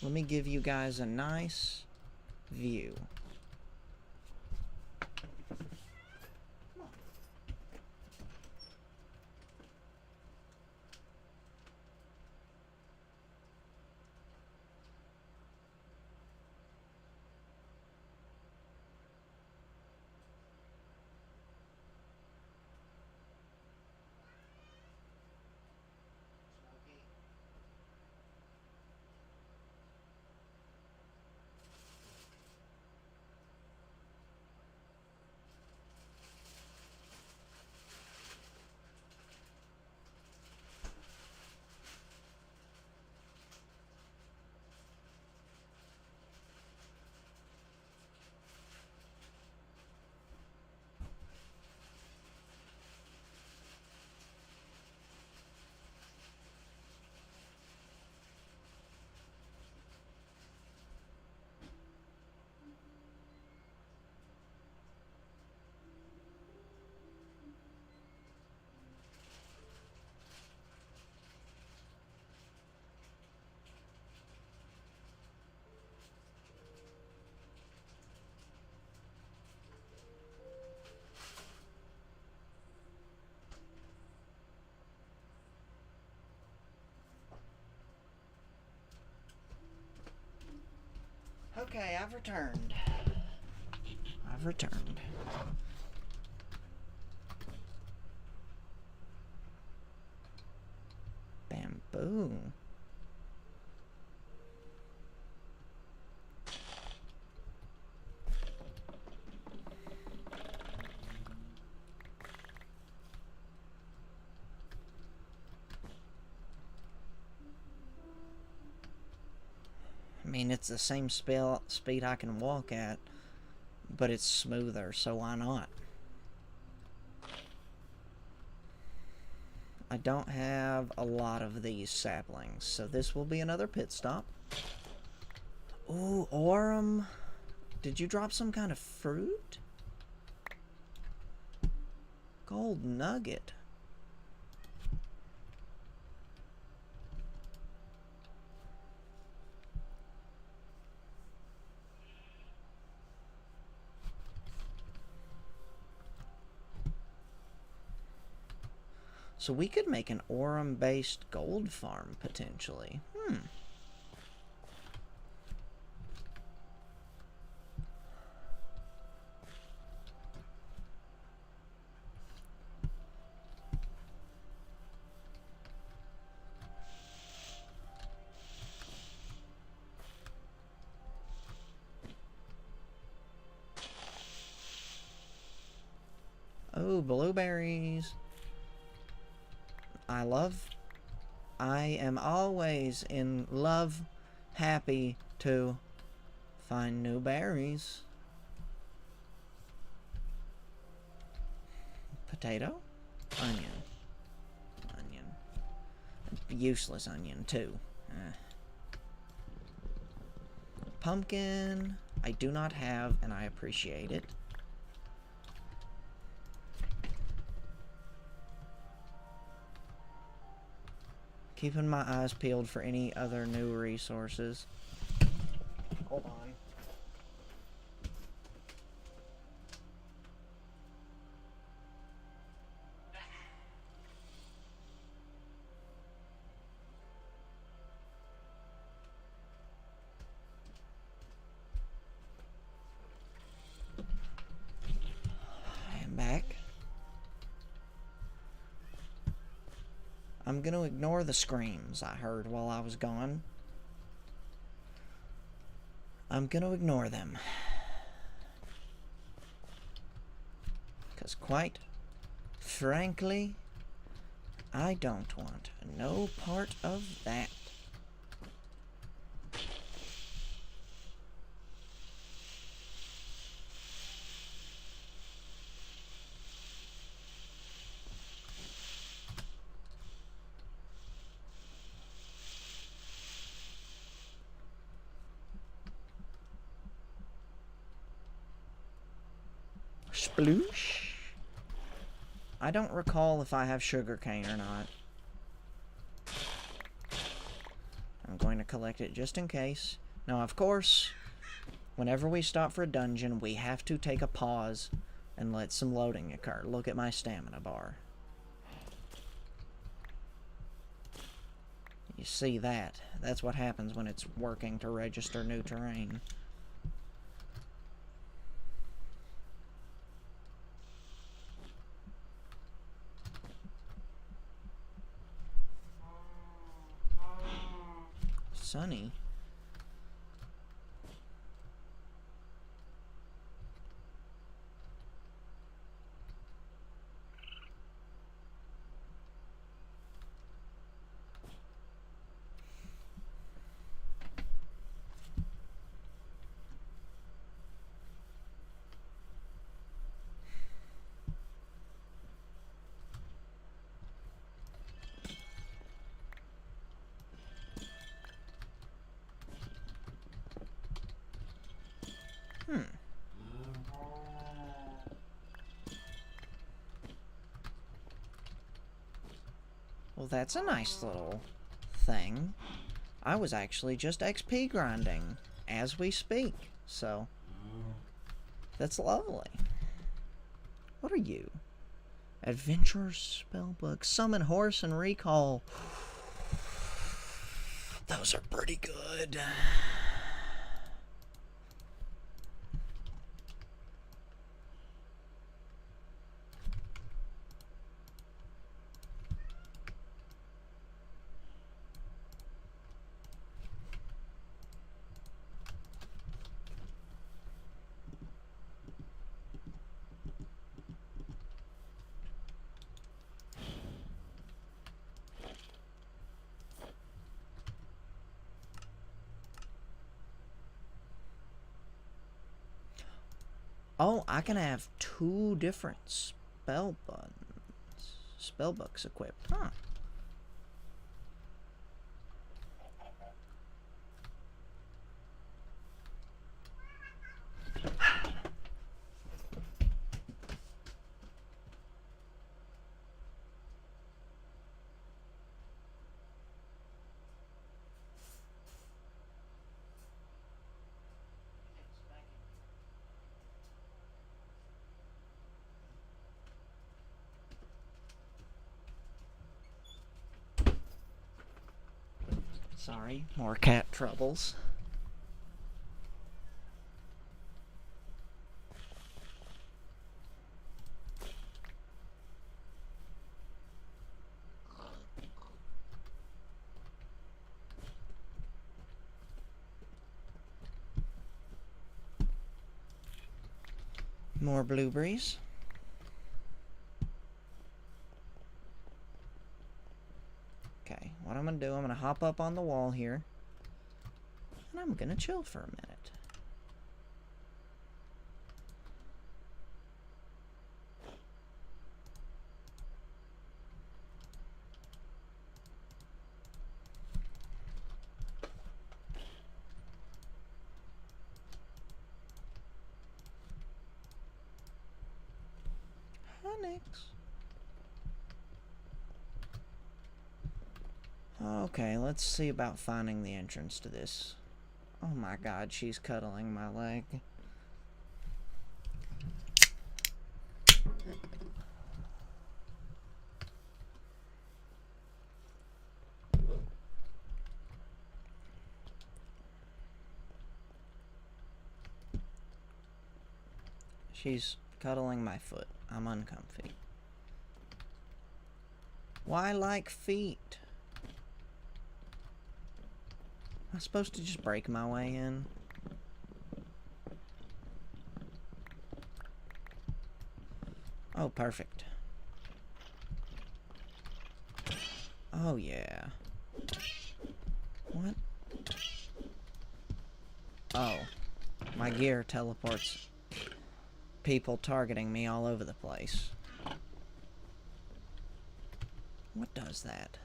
Let me give you guys a nice view. Okay, I've returned. I've returned. Bamboo. I mean, it's the same speed I can walk at, but it's smoother, so why not? I don't have a lot of these saplings, so this will be another pit stop. Ooh, Orem. Did you drop some kind of fruit? Gold nugget. So we could make an Orem-based gold farm, potentially. Oh, blueberries. I am always in love, happy to find new berries. Potato? Onion. Onion. Useless onion, too. Pumpkin. I do not have, and I appreciate it. Keeping my eyes peeled for any other new resources. Hold on. I am back. I'm gonna ignore the screams I heard while I was gone. I'm gonna ignore them. 'Cause quite frankly, I don't want no part of that. Sploosh? I don't recall if I have sugarcane or not. I'm going to collect it just in case. Now, of course, whenever we stop for a dungeon, we have to take a pause and let some loading occur. Look at my stamina bar. You see that? That's what happens when it's working to register new terrain. Sunny. Well, that's a nice little thing. I was actually just XP grinding as we speak, so that's lovely. What are you? Adventurer's Spellbook, Summon Horse, and Recall. Those are pretty good. Oh, I can have 2 different spellbooks equipped, huh? Sorry, more cat troubles. More blueberries. Okay, what I'm going to do, I'm going to hop up on the wall here. And I'm going to chill for a minute. Next. Okay, let's see about finding the entrance to this. Oh my god, she's cuddling my leg. She's cuddling my foot. I'm uncomfy. Why like feet? Am I supposed to just break my way in? Oh, perfect. Oh, yeah. What? Oh. My gear teleports people targeting me all over the place. What does that?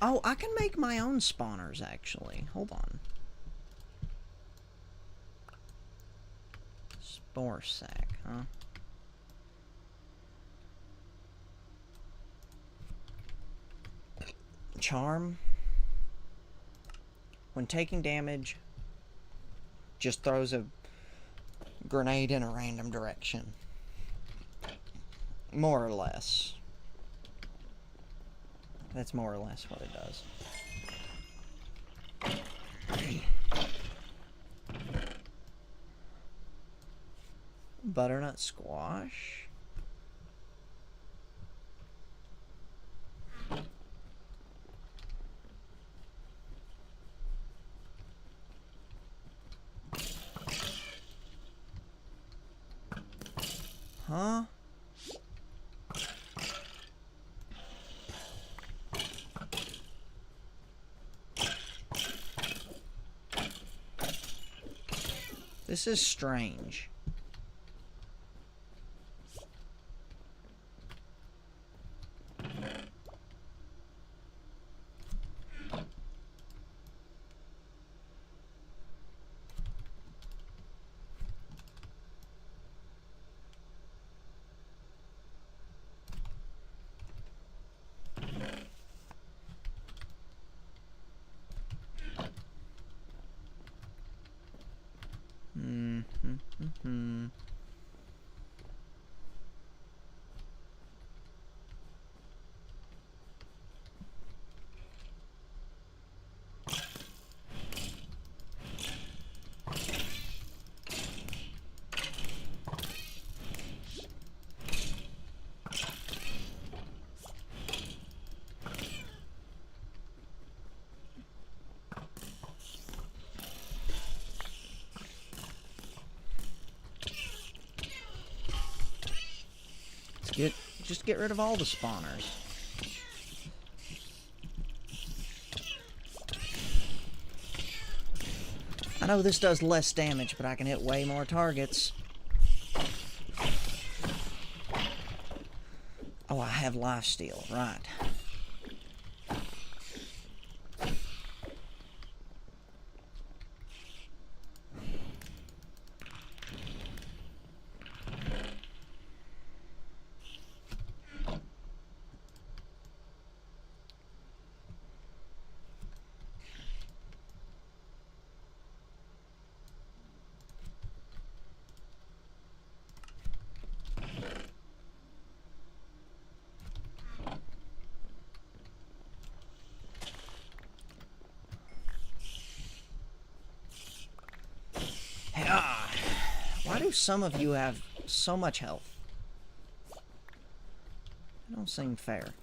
Oh, I can make my own spawners, actually. Hold on. Spore sack, huh? Charm. When taking damage, just throws a grenade in a random direction. More or less. That's more or less what it does. Butternut squash. Huh? This is strange. Just get rid of all the spawners. I know this does less damage, but I can hit way more targets. Oh, I have lifesteal, right. do some of you have so much health? It don't seem fair.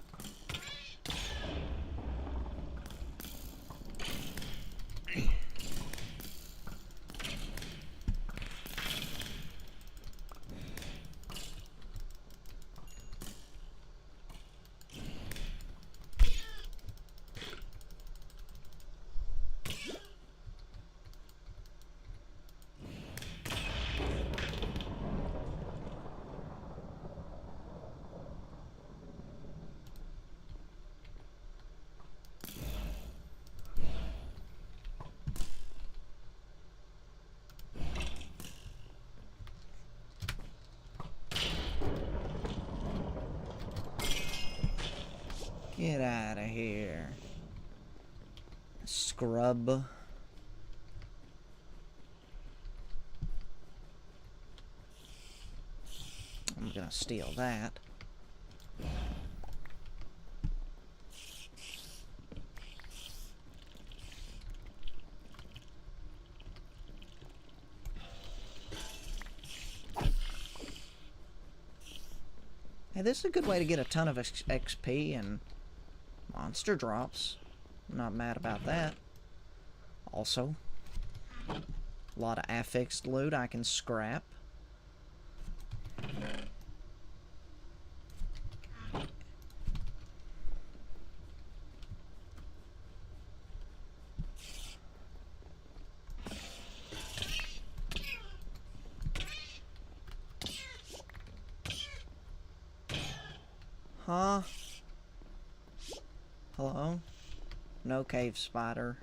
Get out of here. Scrub. I'm gonna steal that. Hey, this is a good way to get a ton of XP and monster drops. I'm not mad about that. Also, a lot of affixed loot I can scrap. Huh? Hello? No cave spider.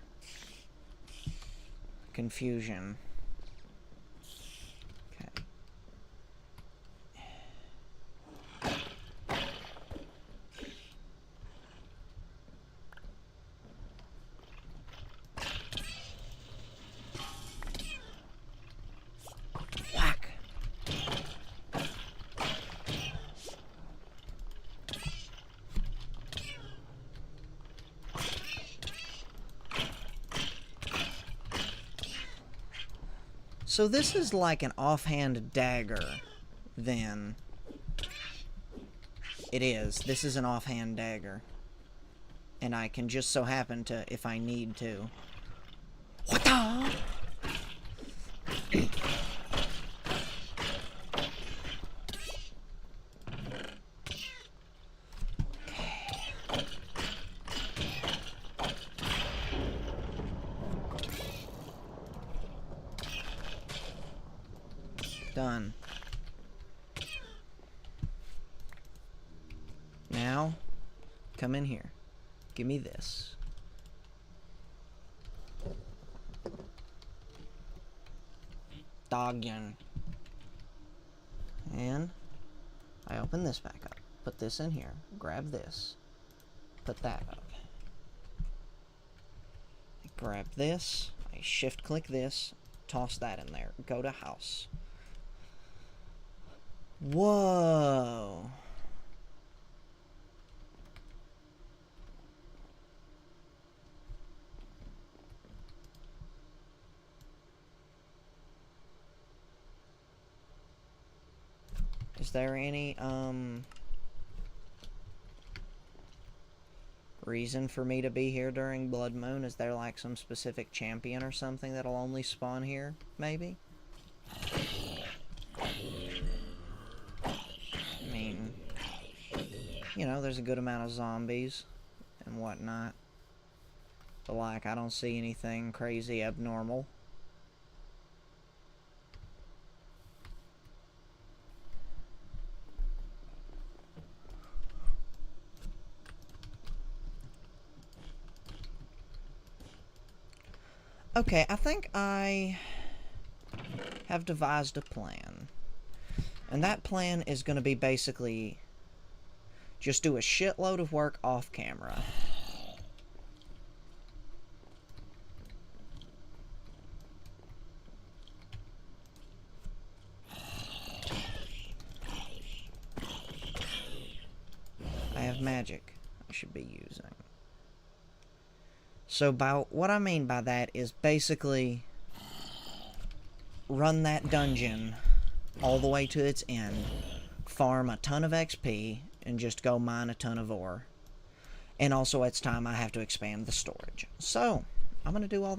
Confusion. Okay. Whack! So this is like an offhand dagger, then. It is. This is an offhand dagger. And I can just so happen to, if I need to. What the? Done. Now, come in here. Give me this. Doggin. And I open this back up. Put this in here. Grab this. Put that up. I grab this. I shift click this. Toss that in there. Go to house. Whoa. Is there any, reason for me to be here during Blood Moon? Is there, like, some specific champion or something that'll only spawn here, maybe? I mean, you know, there's a good amount of zombies and whatnot. But, like, I don't see anything crazy abnormal. Okay, I think I have devised a plan. And that plan is going to be basically just do a shitload of work off camera. I have magic I should be using. So what I mean by that is basically run that dungeon all the way to its end, farm a ton of XP, and just go mine a ton of ore. And also it's time I have to expand the storage. So, I'm going to do all that.